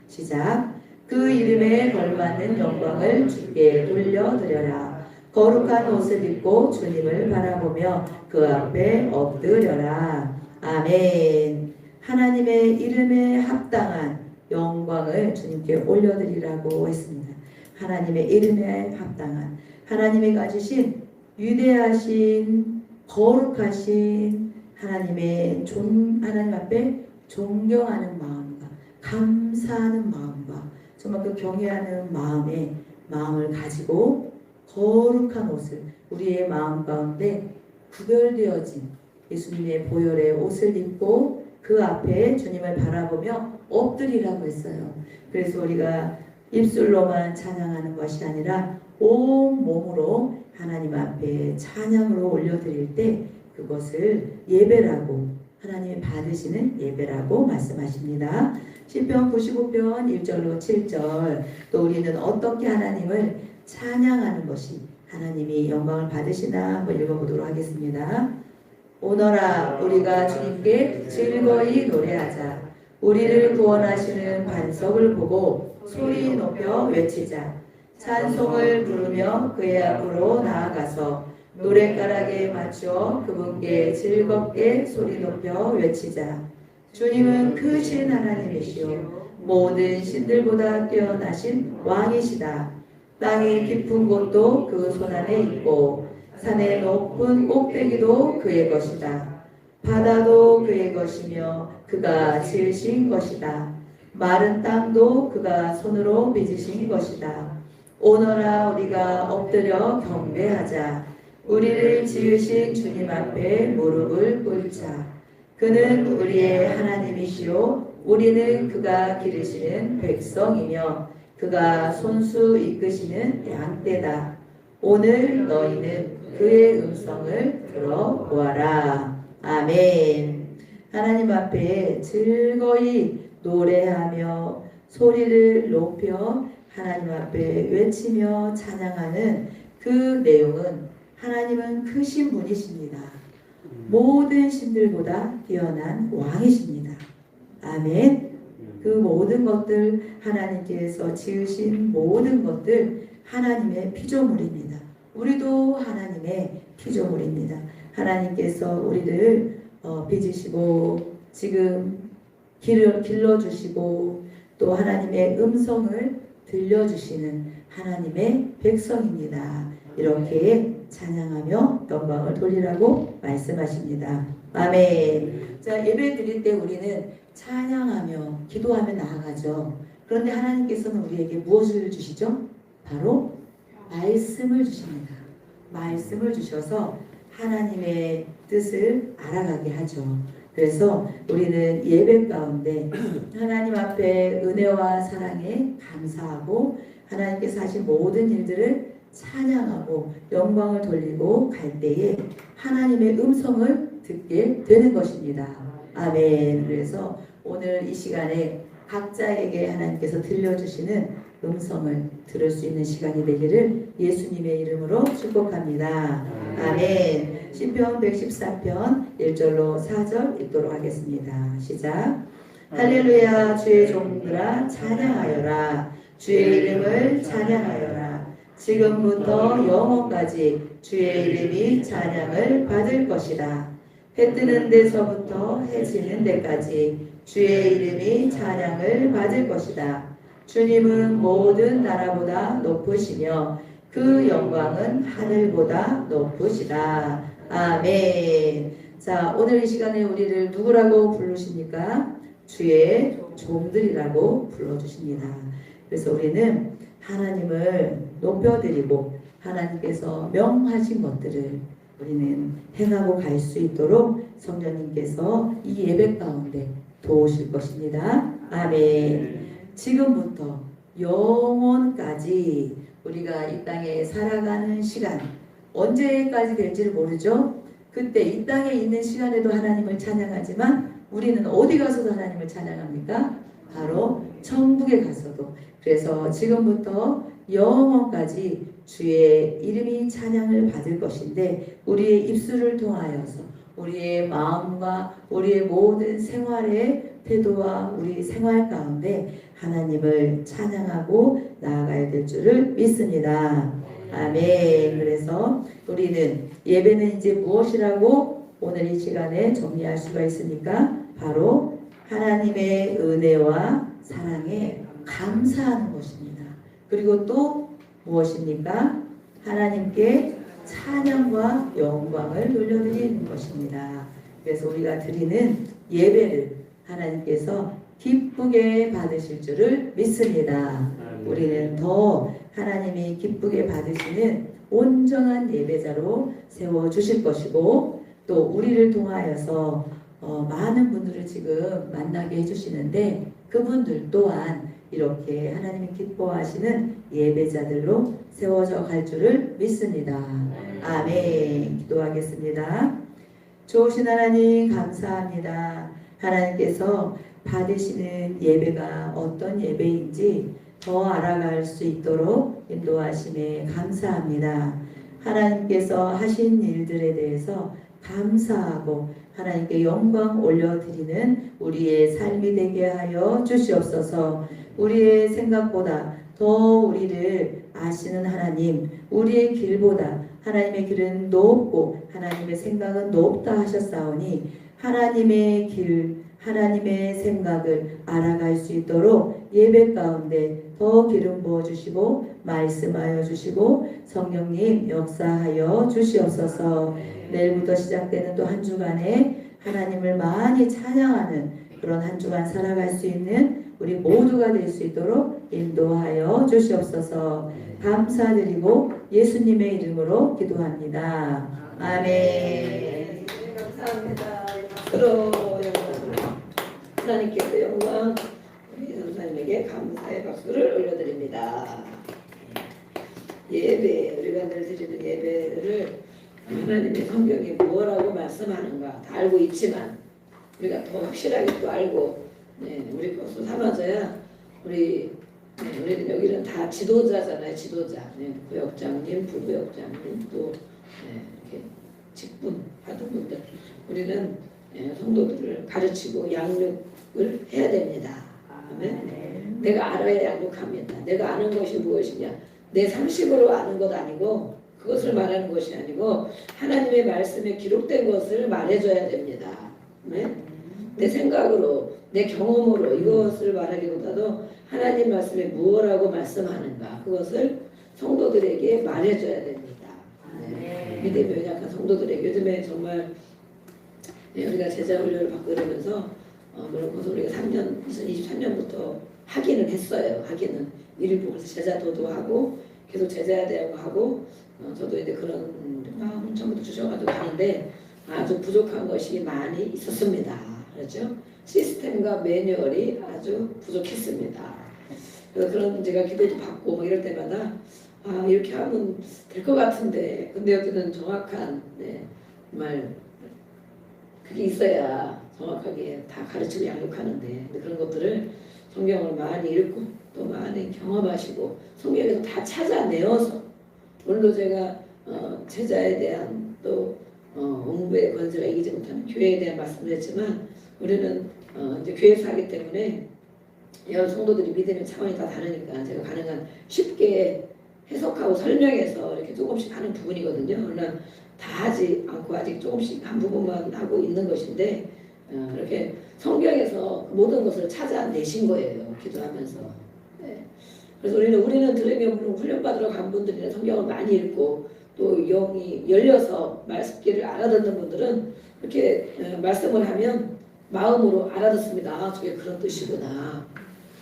시작. 그 이름에 걸맞는 영광을 주께 돌려드려라. 거룩한 옷을 입고 주님을 바라보며 그 앞에 엎드려라. 아멘. 하나님의 이름에 합당한 영광을 주님께 올려드리라고 했습니다. 하나님의 이름에 합당한 하나님이 가지신 위대하신 거룩하신 하나님 앞에 존경하는 마음과 감사하는 마음과 정말 그 경외하는 마음을 가지고 거룩한 옷을 우리의 마음 가운데 구별되어진 예수님의 보혈의 옷을 입고 그 앞에 주님을 바라보며 엎드리라고 했어요. 그래서 우리가 입술로만 찬양하는 것이 아니라 온 몸으로 하나님 앞에 찬양으로 올려드릴 때 그것을 예배라고 하나님이 받으시는 예배라고 말씀하십니다. 시편 95편 1절로 7절 또 우리는 어떻게 하나님을 찬양하는 것이 하나님이 영광을 받으시나 한번 읽어보도록 하겠습니다. 오너라 우리가 주님께 즐거이 노래하자. 우리를 구원하시는 반석을 보고 소리 높여 외치자. 찬송을 부르며 그의 앞으로 나아가서 노랫가락에 맞추어 그분께 즐겁게 소리 높여 외치자. 주님은 크신 하나님이시오 모든 신들보다 뛰어나신 왕이시다. 땅의 깊은 곳도 그 손안에 있고 산의 높은 꼭대기도 그의 것이다. 바다도 그의 것이며 그가 지으신 것이다. 마른 땅도 그가 손으로 빚으신 것이다. 오너라 우리가 엎드려 경배하자. 우리를 지으신 주님 앞에 무릎을 꿇자. 그는 우리의 하나님이시오 우리는 그가 기르시는 백성이며 그가 손수 이끄시는 양떼다. 오늘 너희는 그의 음성을 들어보아라. 아멘. 하나님 앞에 즐거이 노래하며 소리를 높여 하나님 앞에 외치며 찬양하는 그 내용은 하나님은 크신 분이십니다. 모든 신들보다 뛰어난 왕이십니다. 아멘. 그 모든 것들 하나님께서 지으신 모든 것들 하나님의 피조물입니다. 우리도 하나님의 피조물입니다. 하나님께서 우리를 빚으시고 지금 길러주시고 또 하나님의 음성을 들려주시는 하나님의 백성입니다. 이렇게 찬양하며 영광을 돌리라고 말씀하십니다. 아멘. 자, 예배 드릴 때 우리는 찬양하며 기도하며 나아가죠. 그런데 하나님께서는 우리에게 무엇을 주시죠? 바로 말씀을 주십니다. 말씀을 주셔서 하나님의 뜻을 알아가게 하죠. 그래서 우리는 예배 가운데 하나님 앞에 은혜와 사랑에 감사하고 하나님께서 하신 모든 일들을 찬양하고 영광을 돌리고 갈 때에 하나님의 음성을 듣게 되는 것입니다. 아멘. 그래서 오늘 이 시간에 각자에게 하나님께서 들려주시는 음성을 들을 수 있는 시간이 되기를 예수님의 이름으로 축복합니다. 아멘. 시편 114편 1절로 4절 읽도록 하겠습니다. 시작. 할렐루야. 주의 종들아 찬양하여라. 주의 이름을 찬양하여라. 지금부터 영원까지 주의 이름이 찬양을 받을 것이다. 해 뜨는 데서부터 해 지는 데까지 주의 이름이 찬양을 받을 것이다. 주님은 모든 나라보다 높으시며 그 영광은 하늘보다 높으시다. 아멘. 자, 오늘 이 시간에 우리를 누구라고 부르십니까? 주의 종들이라고 불러주십니다. 그래서 우리는 하나님을 높여드리고 하나님께서 명하신 것들을 우리는 행하고 갈 수 있도록 성령님께서 이 예배 가운데 도우실 것입니다. 아멘. 지금부터 영원까지 우리가 이 땅에 살아가는 시간 언제까지 될지를 모르죠. 그때 이 땅에 있는 시간에도 하나님을 찬양하지만 우리는 어디 가서도 하나님을 찬양합니까? 바로 천국에 가서도. 그래서 지금부터 영원까지 주의 이름이 찬양을 받을 것인데 우리의 입술을 통하여서 우리의 마음과 우리의 모든 생활의 태도와 우리 생활 가운데 하나님을 찬양하고 나아가야 될 줄을 믿습니다. 아멘. 그래서 우리는 예배는 이제 무엇이라고 오늘 이 시간에 정리할 수가 있습니까? 바로 하나님의 은혜와 사랑에 감사하는 것입니다. 그리고 또 무엇입니까? 하나님께 찬양과 영광을 돌려드리는 것입니다. 그래서 우리가 드리는 예배를 하나님께서 기쁘게 받으실 줄을 믿습니다. 우리는 더 하나님이 기쁘게 받으시는 온전한 예배자로 세워주실 것이고 또 우리를 통하여서 많은 분들을 지금 만나게 해주시는데 그분들 또한 이렇게 하나님이 기뻐하시는 예배자들로 세워져 갈 줄을 믿습니다. 아멘. 기도하겠습니다. 좋으신 하나님 감사합니다. 하나님께서 받으시는 예배가 어떤 예배인지 더 알아갈 수 있도록 인도하심에 감사합니다. 하나님께서 하신 일들에 대해서 감사하고 하나님께 영광 올려드리는 우리의 삶이 되게 하여 주시옵소서. 우리의 생각보다 더 우리를 아시는 하나님, 우리의 길보다 하나님의 길은 높고 하나님의 생각은 높다 하셨사오니 하나님의 길, 하나님의 생각을 알아갈 수 있도록 예배 가운데 더 기름 부어주시고 말씀하여 주시고 성령님 역사하여 주시옵소서. 내일부터 시작되는 또 한 주간에 하나님을 많이 찬양하는 그런 한 주간 살아갈 수 있는 우리 모두가 될 수 있도록 인도하여 주시옵소서. 감사드리고 예수님의 이름으로 기도합니다. 아멘. 감사합니다. 박수로 하나님께서 영광 우리 선생님에게 감사의 박수를 올려드립니다. 예배, 우리가 늘 드리는 예배를 하나님의 성경이 뭐라고 말씀하는가 다 알고 있지만 우리가 더 확실하게 또 알고 우리 것으로 삼아져야 우리는 여기는 다 지도자잖아요. 지도자. 구역장님, 부구역장님 또 이렇게 직분 받은 분들 우리는 성도들을 가르치고 양육을 해야 됩니다. 아멘. 내가 알아야 양육합니다. 내가 아는 것이 무엇이냐? 내 상식으로 아는 것 아니고 그것을 말하는 것이 아니고 하나님의 말씀에 기록된 것을 말해줘야 됩니다. 아멘. 내 생각으로 내 경험으로 이것을 말하기보다도 하나님 말씀에 무엇라고 말씀하는가 그것을 성도들에게 말해줘야 됩니다. 믿음이 연약한 성도들에게 요즘에 정말 우리가 제자 훈련을 받고 이러면서 물론 그것을 우리가 2023년부터 하기는 했어요. 하기는 일부 그래서 제자 도도하고 계속 제자야 되고 하고 저도 이제 그런 마음 처음부터 주셔가지고 하는데 아주 부족한 것이 많이 있었습니다. 그렇죠? 시스템과 매뉴얼이 아주 부족했습니다. 그래서 그런 제가 기도도 받고 뭐 이럴 때마다 이렇게 하면 될 것 같은데 근데 어쨌든 정확한 정말 그게 있어야 정확하게 다 가르치고 양육하는데 그런 것들을 성경을 많이 읽고 또 많이 경험하시고 성경에서 다 찾아내어서 오늘도 제가 제자에 대한 또 공부의 권세가 이기지 못하는 교회에 대한 말씀을 했지만 우리는 이제 교회에서 하기 때문에 여러 성도들이 믿음의 차원이 다 다르니까 제가 가능한 쉽게 해석하고 설명해서 이렇게 조금씩 하는 부분이거든요. 그러나 다 하지 않고 아직 조금씩 한 부분만 하고 있는 것인데 이렇게 성경에서 모든 것을 찾아내신 거예요. 기도하면서. 네. 그래서 우리는 들으면 물론 훈련받으러 간 분들이나 성경을 많이 읽고 또 영이 열려서 말씀기를 알아듣는 분들은 이렇게 말씀을 하면 마음으로 알아듣습니다. 저게 그런 뜻이구나.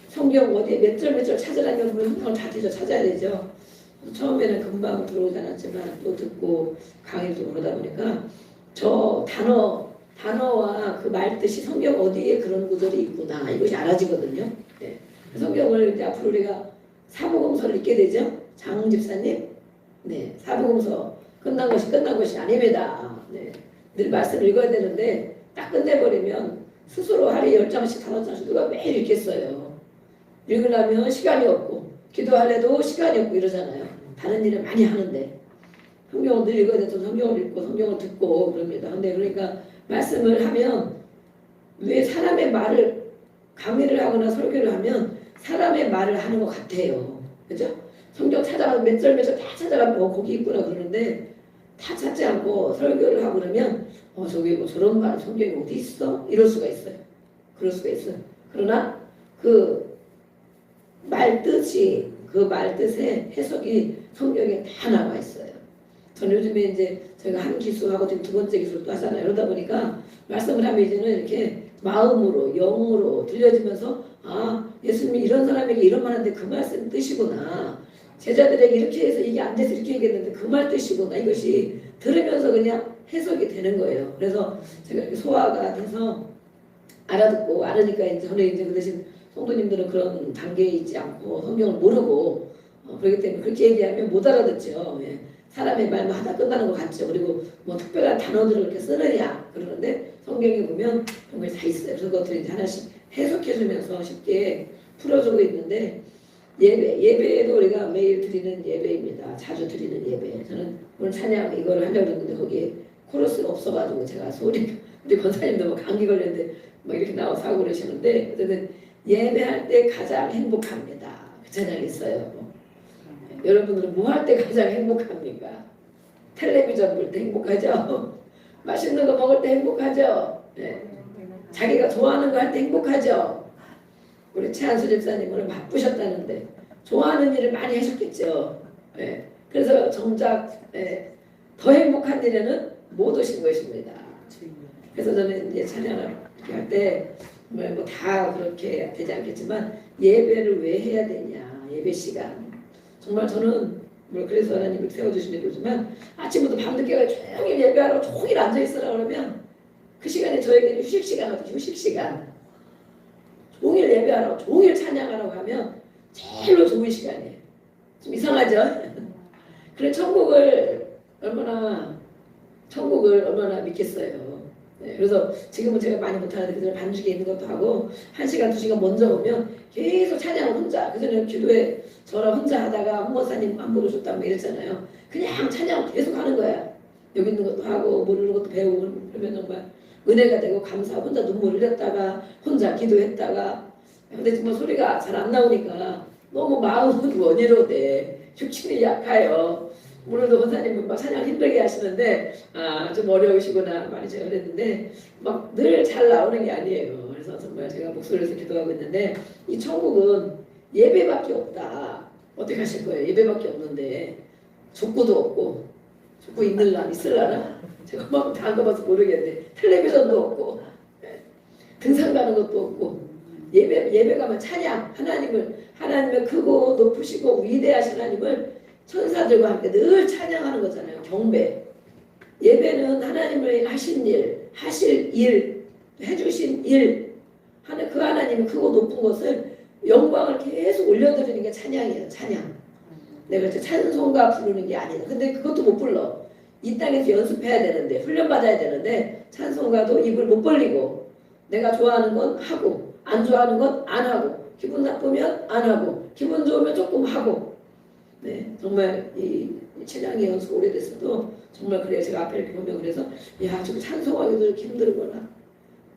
성경 어디에 몇 절 찾으라면 우리 성경을 다 뒤져 찾아야 되죠. 처음에는 금방 들어오지 않았지만 또 듣고 강의도 그러다 보니까 저 단어와 그 말뜻이 성경 어디에 그런 구절이 있구나 이것이 알아지거든요. 네. 성경을 이제 앞으로 우리가 사복음서를 읽게 되죠. 장 집사님, 네, 사복음서 끝난 것이 아닙니다. 네. 늘 말씀을 읽어야 되는데 딱 끝내버리면 스스로 하루에 10장씩 5장씩 누가 매일 읽겠어요. 읽으려면 시간이 없고 기도하려도 시간이 없고 이러잖아요. 다른 일을 많이 하는데 성경을 늘 읽어야 돼서 성경을 읽고 성경을 듣고 그럽니다. 근데 그러니까 말씀을 하면 왜 사람의 말을 강의를 하거나 설교를 하면 사람의 말을 하는 것 같아요. 그죠? 성경 찾아가서 몇 절 다 찾아가면 거기 있구나 그러는데 다 찾지 않고 설교를 하고 그러면 저기 뭐 저런 말 성경이 어디 있어? 이럴 수가 있어요. 그럴 수가 있어요. 그러나 그 말뜻이 그 말뜻의 해석이 성경에 다 나와 있어요. 저는 요즘에 이제 제가 한 기수하고 지금 두 번째 기수를 또 하잖아요. 그러다 보니까 말씀을 하면 이제는 이렇게 마음으로 영으로 들려지면서 예수님이 이런 사람에게 이런 말 하는데 그 말씀 뜻이구나. 제자들에게 이렇게 해서 이게 안 돼서 이렇게 얘기했는데 그 말 뜻이구나. 이것이 들으면서 그냥 해석이 되는 거예요. 그래서 제가 이렇게 소화가 돼서 알아듣고 알으니까 이제 저는 이제 그 대신 성도님들은 그런 단계에 있지 않고 성경을 모르고 그렇기 때문에 그렇게 얘기하면 못 알아듣죠. 예. 사람의 말만 하다 끝나는 것 같죠. 그리고 뭐 특별한 단어들을 이렇게 쓰느냐 그러는데 성경에 보면 그런 게 다 있어요. 그래서 그것들을 이제 하나씩 해석해주면서 쉽게 풀어주고 있는데 예배도 우리가 매일 드리는 예배입니다. 자주 드리는 예배. 저는 오늘 찬양 이거를 하려고 했는데 거기에 코러스가 없어가지고 제가 소리 우리 권사님도 뭐 감기 걸렸는데 막 이렇게 나와서 하고 그러시는데 어쨌든 예배할 때 가장 행복합니다. 그 찬양이 있어요. 여러분들은 뭐 할 때 가장 행복합니까? 텔레비전 볼 때 행복하죠? 맛있는 거 먹을 때 행복하죠? 네. 자기가 좋아하는 거 할 때 행복하죠? 우리 최한수 집사님 오늘 바쁘셨다는데 좋아하는 일을 많이 하셨겠죠? 네. 그래서 정작 더 행복한 일에는 못 오신 것입니다. 그래서 저는 이제 찬양을 할 때 뭐 다 그렇게 되지 않겠지만 예배를 왜 해야 되냐? 예배 시간. 정말 저는 그래서 하나님을 세워주시면 그러지만 아침부터 밤늦게까지 종일 예배하러 종일 앉아있으라 그러면 그 시간에 저에게는 휴식시간이거든요. 휴식시간. 종일 예배하러 종일 찬양하라고 하면 제일로 좋은 시간이에요. 좀 이상하죠? 그래 천국을 얼마나 믿겠어요. 네, 그래서 지금은 제가 많이 못하는데 그전에 반죽에 있는 것도 하고 1시간 2시간 먼저 오면 계속 찬양을 혼자 그전에 기도에 저랑 혼자 하다가 홍 목사님 안 부르셨다고 이랬잖아요. 그냥 찬양을 계속 하는 거야. 여기 있는 것도 하고 모르는 것도 배우고 그러면 정말 은혜가 되고 감사 혼자 눈물 흘렸다가 혼자 기도했다가 근데 정말 소리가 잘 안 나오니까 너무 마음은 원이로 돼. 육신이 약해요. 오늘도 권사님은 막 찬양 힘들게 하시는데 좀 어려우시구나 많이 제가 그랬는데 막 늘 잘 나오는 게 아니에요. 그래서 정말 제가 목소리에서 기도하고 있는데 이 천국은 예배밖에 없다. 어떻게 하실 거예요? 예배밖에 없는데 족구도 없고 족구 있을라나? 제가 막 다 가봐서 모르겠는데 텔레비전도 없고 등산 가는 것도 없고 예배 가면 찬양 하나님을 크고 높으시고 위대하신 하나님을 천사들과 함께 늘 찬양하는 거잖아요. 경배. 예배는 하나님의 하신 일, 하실 일, 해주신 일 하는 그 하나님이 크고 높은 것을 영광을 계속 올려드리는 게 찬양이에요. 찬양. 내가 이제 찬송가 부르는 게 아니다. 근데 그것도 못 불러. 이 땅에서 연습해야 되는데 훈련받아야 되는데 찬송가도 입을 못 벌리고 내가 좋아하는 건 하고 안 좋아하는 건 안 하고 기분 나쁘면 안 하고 기분 좋으면 조금 하고 네 정말 이 찬양의 연습 오래됐어도 정말 그래요. 제가 앞에 이렇게 보면 그래서 야 지금 찬송하기도 이렇게 힘들구나.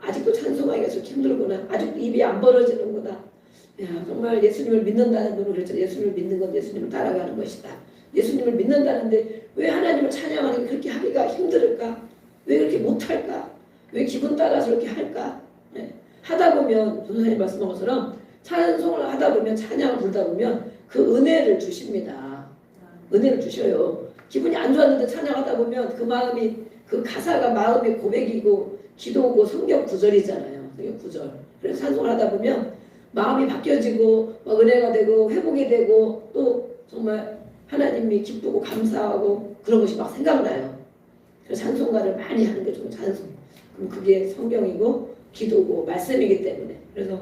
아직도 찬송하기가 좀 힘들구나. 아직도 입이 안 벌어지는구나. 야 정말 예수님을 믿는다는 분은 그랬죠. 예수님을 믿는 건 예수님을 따라가는 것이다. 예수님을 믿는다는데 왜 하나님을 찬양하는 게 그렇게 하기가 힘들을까? 왜 그렇게 못할까? 왜 기분 따라서 그렇게 할까? 네. 하다 보면 선생님 말씀한 것처럼 찬송을 하다 보면 찬양을 부르다 보면 그 은혜를 주십니다. 은혜를 주셔요. 기분이 안 좋았는데 찬양하다 보면 그 마음이 그 가사가 마음의 고백이고 기도고 성경 구절이잖아요. 성경 구절. 그래서 찬송을 하다 보면 마음이 바뀌어지고 막 은혜가 되고 회복이 되고 또 정말 하나님이 기쁘고 감사하고 그런 것이 막 생각나요. 그래서 찬송가를 많이 하는 게 좋은 찬송. 그럼 그게 성경이고 기도고 말씀이기 때문에 그래서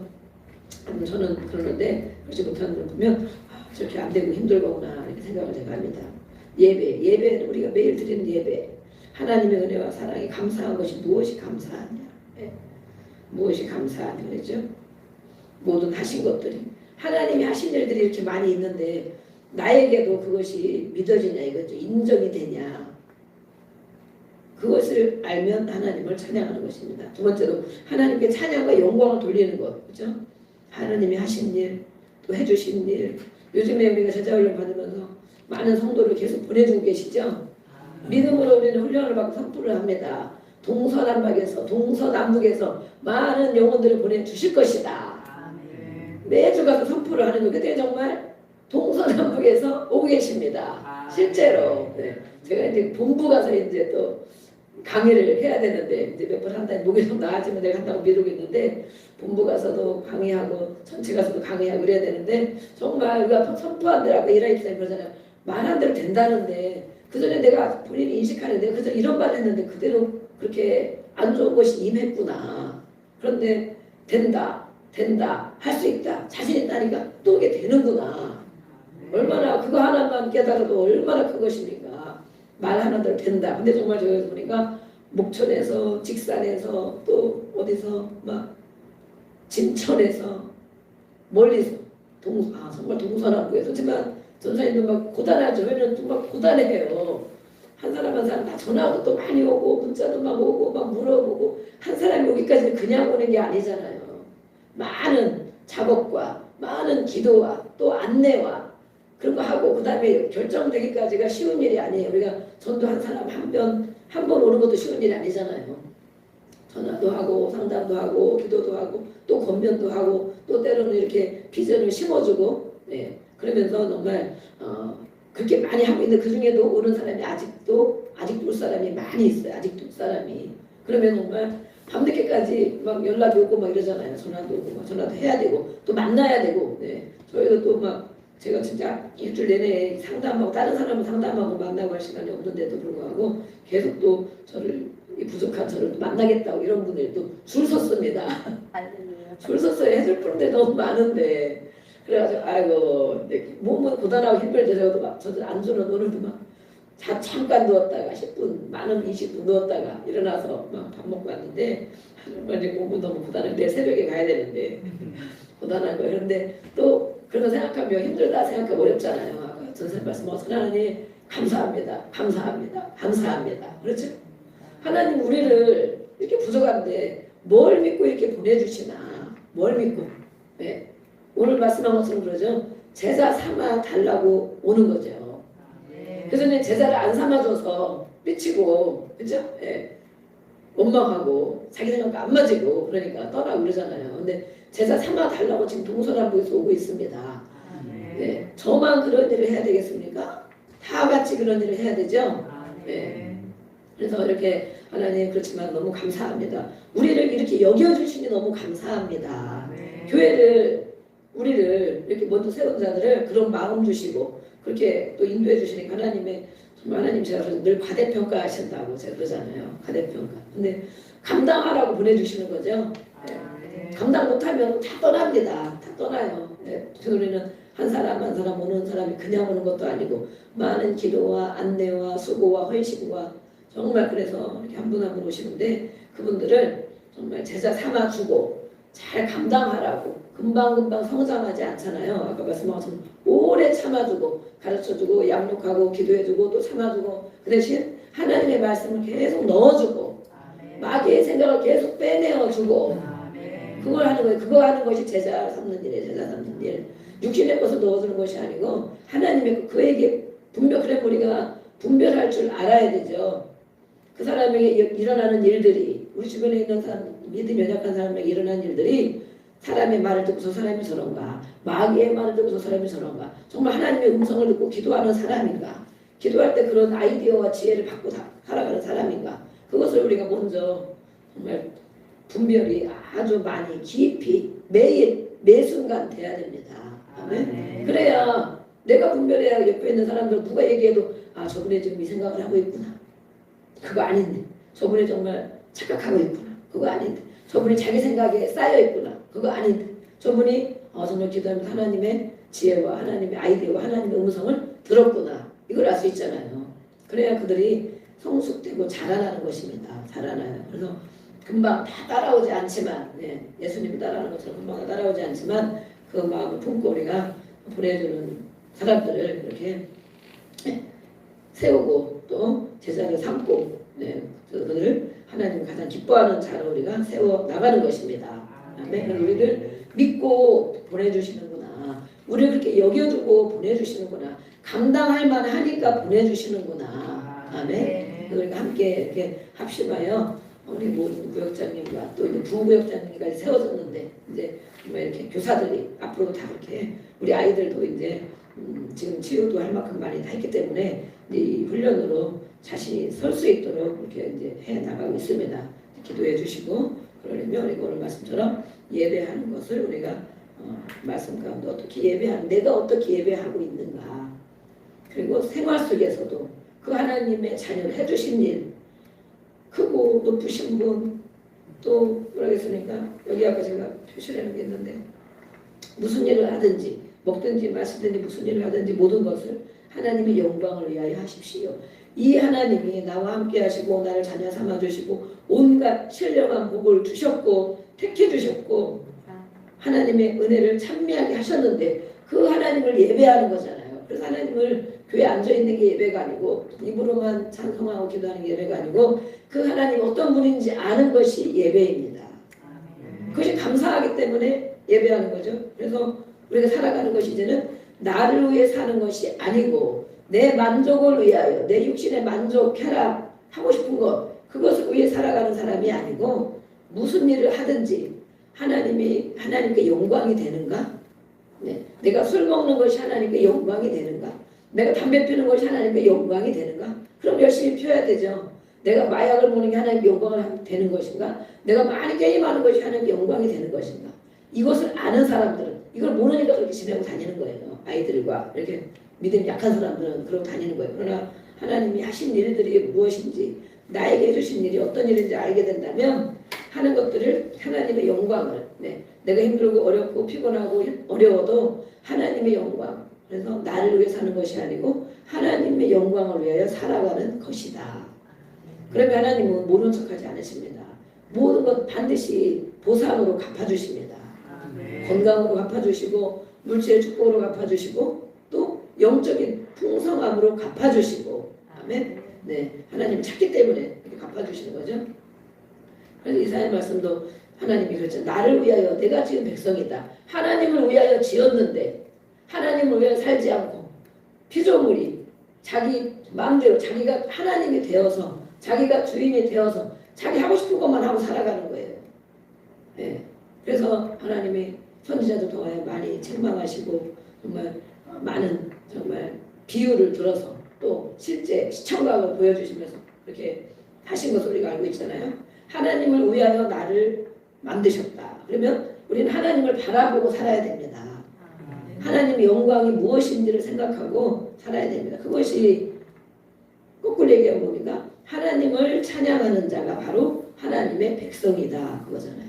저는 그러는데 그렇지 못하는 걸 보면 저렇게 안 되고 힘들구나 이렇게 생각을 제가 합니다. 예배는 우리가 매일 드리는 예배 하나님의 은혜와 사랑이 감사한 것이 무엇이 감사하냐 무엇이 감사하냐 그랬죠. 모든 하신 것들이 하나님이 하신 일들이 이렇게 많이 있는데 나에게도 그것이 믿어지냐 이거죠. 인정이 되냐 그것을 알면 하나님을 찬양하는 것입니다. 두 번째로 하나님께 찬양과 영광을 돌리는 것 그렇죠. 하나님이 하신 일 또 해주신 일 요즘에 우리가 제자훈련 받으면서 많은 성도를 계속 보내주고 계시죠. 믿음으로 우리는 훈련을 받고 선포를 합니다. 동서남북에서 많은 영혼들을 보내주실 것이다. 매주 가서 선포를 하는 거 그때 정말 동서남북에서 오고 계십니다. 실제로 네. 제가 이제 본부 가서 이제 또 강의를 해야 되는데 이제 몇 번 한다니 목이 좀 나아지면 내가 한다고 미루고 있는데 본부 가서도 강의하고 전체 가서도 강의하고 그래야 되는데 정말 우리가 선포한 대로 아까 이라이프사님 그러잖아요. 말한 대로 된다는데 그 전에 내가 본인이 인식하는데 그저 이런 말을 했는데 그대로 그렇게 안 좋은 것이 임했구나. 그런데 된다 할 수 있다 자신 있다니까 또 이게 되는구나. 얼마나 그거 하나만 깨달아도 얼마나 큰 것입니까. 말 하나대로 된다. 근데 정말 저기 보니까 목천에서 직산에서 또 어디서 막 진천에서 멀리서 정말 동서남북에서 하지만 전사님도 막 고단하죠. 왜냐면 정말 고단해요. 한 사람 한 사람 다 전화도 또 많이 오고 문자도 막 오고 막 물어보고 한 사람이 여기까지 그냥 오는 게 아니잖아요. 많은 작업과 많은 기도와 또 안내와 그런 거 하고 그 다음에 결정되기까지가 쉬운 일이 아니에요. 우리가 전도 한 사람 한 번 오는 것도 쉬운 일이 아니잖아요. 전화도 하고 상담도 하고 기도도 하고 또 권면도 하고 또 때로는 이렇게 비전을 심어주고 네. 그러면서 정말 그렇게 많이 하고 있는데 그 중에도 오는 사람이 아직도 올 사람이 많이 있어요. 아직도 올 사람이. 그러면 정말 밤늦게까지 막 연락이 오고 막 이러잖아요. 전화도 오고 막 전화도 해야 되고 또 만나야 되고 네. 저희도 또 막 제가 진짜 일주일 내내 상담하고 다른 사람은 상담하고 만나고 할 시간이 없는데도 불구하고 계속 또 저를 부족한 저를 만나겠다고 이런 분들이 또 줄 섰습니다. 줄 섰어요. 해줄 분들 너무 많은데 그래가지고 아이고 몸은 고단하고 힘들더라도 저도 안 주는 오늘도 막 잠깐 누웠다가 10분 많은 20분 누웠다가 일어나서 막 밥 먹고 왔는데 정말 이제 몸은 너무 고단한데 새벽에 가야 되는데 고단한 거예요. 그런데 또 그런 거 생각하면 힘들다 생각하면 어렵잖아요. 선생님 말씀하신 하나님 감사합니다. 감사합니다. 감사합니다. 그렇죠? 하나님 우리를 이렇게 부족한데 뭘 믿고 이렇게 보내주시나? 뭘 믿고? 네. 오늘 말씀한 것처럼 그러죠. 제자 삼아 달라고 오는 거죠. 그래서 이제 제자를 안 삼아줘서 삐치고, 그죠? 예. 원망하고 자기 생각과 안 맞고 그러니까 떠나고 그러잖아요. 근데 제자 삼아 달라고 지금 동서남북에서 오고 있습니다. 네. 저만 그런 일을 해야 되겠습니까? 다 같이 그런 일을 해야 되죠. 네. 그래서 이렇게 하나님 그렇지만 너무 감사합니다. 우리를 이렇게 여겨주시니 너무 감사합니다. 교회를 우리를 이렇게 먼저 세운 자들을 그런 마음 주시고 그렇게 또 인도해 주시니까 하나님의 정말 하나님 제가 늘 과대평가 하신다고 제가 그러잖아요. 과대평가. 근데 감당하라고 보내주시는 거죠. 네. 감당 못하면 다 떠납니다. 다 떠나요. 네. 우리는 한 사람 한 사람 오는 사람이 그냥 오는 것도 아니고 많은 기도와 안내와 수고와 헌신과 정말 그래서 이렇게 한 분 한 분 오시는데 그분들을 정말 제자 삼아주고 잘 감당하라고 금방금방 성장하지 않잖아요. 아까 말씀한 것처럼 오래 참아주고 가르쳐주고 양육하고 기도해주고 또 참아주고 그 대신 하나님의 말씀을 계속 넣어주고 마귀의 생각을 계속 빼내어주고 그걸 하는 거예요. 그거 하는 것이 제자 삼는 일이에요. 제자 삼는 일. 육신의 것을 넣어주는 것이 아니고 하나님의 그에게 그래 우리가 분별할 줄 알아야 되죠. 그 사람에게 일어나는 일들이 우리 주변에 있는 사람 믿음이 연약한 사람에게 일어나는 일들이 사람의 말을 듣고 저 사람이 저런가 마귀의 말을 듣고 저 사람이 저런가 정말 하나님의 음성을 듣고 기도하는 사람인가 기도할 때 그런 아이디어와 지혜를 받고 살아가는 사람인가 그것을 우리가 먼저 정말 분별이 아주 많이 깊이 매일 매순간 돼야 됩니다. 아멘. 그래야 내가 분별해야 옆에 있는 사람들 누가 얘기해도 아 저분이 지금 이 생각을 하고 있구나 그거 아닌데 저분이 정말 착각하고 있구나 그거 아닌데 저분이 자기 생각에 쌓여 있구나 그거 아닌데 저분이 정말 기도하면서 하나님의 지혜와 하나님의 아이디어와 하나님의 음성을 들었구나 이걸 알 수 있잖아요. 그래야 그들이 성숙되고 자라나는 것입니다. 자라나요. 그래서 금방 다 따라오지 않지만 예수님이 따라하는 것처럼 금방 다 따라오지 않지만 그 마음을 품고 우리가 보내주는 사람들을 이렇게 세우고 또 제자를 삼고 그들을 하나님 가장 기뻐하는 자로 우리가 세워 나가는 것입니다. 아멘. 우리를 믿고 보내주시는구나. 우리를 그렇게 여겨주고 보내주시는구나. 감당할 만하니까 보내주시는구나. 아멘. 그러니까 함께 이렇게 합심하여 우리 모든 구역장님과 또 이제 부구역장님까지 세워졌는데 이제 이렇게 교사들이 앞으로 다 그렇게 우리 아이들도 이제 지금 치유도 할 만큼 많이 다 했기 때문에 이 훈련으로 자신이 설 수 있도록 이렇게 이제 해 나가고 있습니다. 기도해 주시고 그러려면 우리가 오늘 말씀처럼 예배하는 것을 우리가 말씀 가운데 어떻게 내가 어떻게 예배하고 있는가 그리고 생활 속에서도 그 하나님의 자녀를 해주신 일 크고 높으신 분 또 뭐라겠습니까? 여기 아까 제가 표시를 해놓은 게 있는데 무슨 일을 하든지 먹든지 마시든지 무슨 일을 하든지 모든 것을 하나님의 영광을 위하여 하십시오. 이 하나님이 나와 함께 하시고 나를 자녀 삼아 주시고 온갖 신령한 복을 주셨고 택해 주셨고 하나님의 은혜를 찬미하게 하셨는데 그 하나님을 예배하는 거잖아요. 그래서 하나님을 교회에 앉아있는 게 예배가 아니고 입으로만 찬송하고 기도하는 게 예배가 아니고 그 하나님이 어떤 분인지 아는 것이 예배입니다. 그것이 감사하기 때문에 예배하는 거죠. 그래서 우리가 살아가는 것이 이제는 나를 위해 사는 것이 아니고 내 만족을 위하여 내 육신의 만족, 쾌락, 하고 싶은 것 그것을 위해 살아가는 사람이 아니고 무슨 일을 하든지 하나님께 영광이 되는가? 내가 술 먹는 것이 하나님께 영광이 되는가? 내가 담배 피우는 것이 하나님께 영광이 되는가? 그럼 열심히 피워야 되죠. 내가 마약을 먹는 게 하나님께 영광이 되는 것인가? 내가 많이 게임하는 것이 하나님께 영광이 되는 것인가? 이것을 아는 사람들은 이걸 모르니까 그렇게 지내고 다니는 거예요. 아이들과 이렇게 믿음이 약한 사람들은 그러고 다니는 거예요. 그러나 하나님이 하신 일들이 무엇인지 나에게 해주신 일이 어떤 일인지 알게 된다면 하는 것들을 하나님의 영광을 내가 힘들고 어렵고 피곤하고 어려워도 하나님의 영광 그래서 나를 위해 사는 것이 아니고 하나님의 영광을 위하여 살아가는 것이다. 그러면 하나님은 모른 척하지 않으십니다. 모든 것 반드시 보상으로 갚아주십니다. 건강으로 갚아주시고 물질의 축복으로 갚아주시고 또 영적인 풍성함으로 갚아주시고, 아멘. 네, 하나님 찾기 때문에 이렇게 갚아주시는 거죠. 그래서 이사야 말씀도 하나님이 그랬죠. 나를 위하여 내가 지은 백성이다. 하나님을 위하여 지었는데 하나님을 위하여 살지 않고 피조물이 자기 마음대로 자기가 하나님이 되어서 자기가 주인이 되어서 자기 하고 싶은 것만 하고 살아가는 거예요. 네. 그래서 하나님이 선지자들 통하여 많이 책망하시고 정말 많은 정말 비유를 들어서 또 실제 시청각을 보여주시면서 그렇게 하신 것을 우리가 알고 있잖아요. 하나님을 위하여 나를 만드셨다. 그러면 우리는 하나님을 바라보고 살아야 됩니다. 하나님의 영광이 무엇인지를 생각하고 살아야 됩니다. 그것이 거꾸로 얘기하면 뭡니까? 하나님을 찬양하는 자가 바로 하나님의 백성이다. 그거잖아요.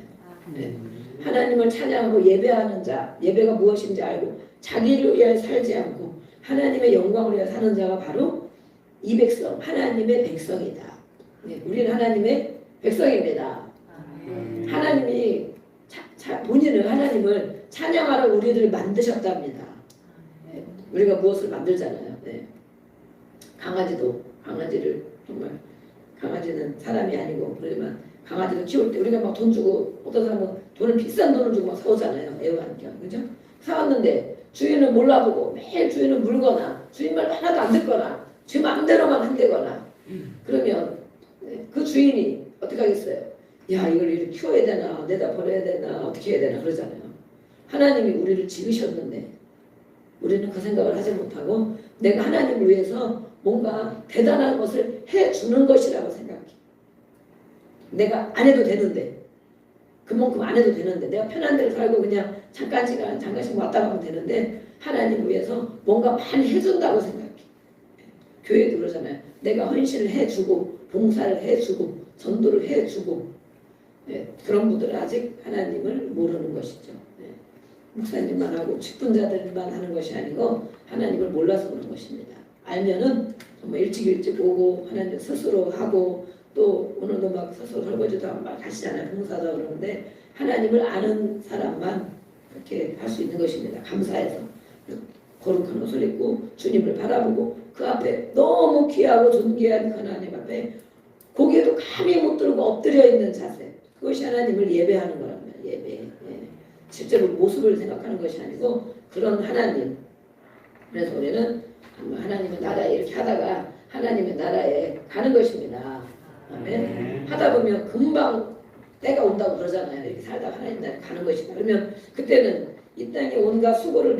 네. 하나님을 찬양하고 예배하는 자, 예배가 무엇인지 알고 자기를 위하여 살지 않고 하나님의 영광을 위하여 사는 자가 바로 이 백성, 하나님의 백성이다. 네. 우리는 하나님의 백성입니다. 하나님이 본인은 하나님을 찬양하러 우리를 만드셨답니다. 네. 우리가 무엇을 만들잖아요. 네. 강아지를 정말 강아지는 사람이 아니고 그러지만 강아지를 키울 때 우리가 막 돈 주고 어떤 사람은 돈을 비싼 돈을 주고 막 사오잖아요. 애완견 그죠? 사왔는데 주인은 몰라보고 매일 주인은 물거나 주인 말 하나도 안 듣거나 주 마음대로만 한다거나 그러면 그 주인이 어떻게 하겠어요? 야 이걸 이렇게 키워야 되나 내다 버려야 되나 어떻게 해야 되나 그러잖아요. 하나님이 우리를 지으셨는데 우리는 그 생각을 하지 못하고 내가 하나님을 위해서 뭔가 대단한 것을 해주는 것이라고 생각해. 내가 안 해도 되는데 그만큼 안 해도 되는데 내가 편한 대로 살고 그냥 잠깐씩 왔다 가면 되는데 하나님을 위해서 뭔가 많이 해준다고 생각해. 교회도 그러잖아요. 내가 헌신을 해주고 봉사를 해주고 전도를 해주고 네, 그런 분들은 아직 하나님을 모르는 것이죠. 네. 목사님만 하고 직분자들만 하는 것이 아니고 하나님을 몰라서 그런 것입니다. 알면은 정말 일찍 오고 하나님 스스로 하고 또 오늘도 막 스스로 설거지도 하고 막 하시잖아요. 봉사도 그러는데 하나님을 아는 사람만 그렇게 할 수 있는 것입니다. 감사해서 거룩한 옷을 입고 주님을 바라보고 그 앞에 너무 귀하고 존귀한 그 하나님 앞에 고개도 감히 못 들고 엎드려 있는 자세 그것이 하나님을 예배하는 거랍니다. 예배. 예. 실제로 모습을 생각하는 것이 아니고 그런 하나님. 그래서 우리는 하나님의 나라에 이렇게 하다가 하나님의 나라에 가는 것입니다. 아멘. 하다 보면 금방 때가 온다고 그러잖아요. 이렇게 살다가 하나님 나라에 가는 것이다. 그러면 그때는 이 땅에 온갖 수고를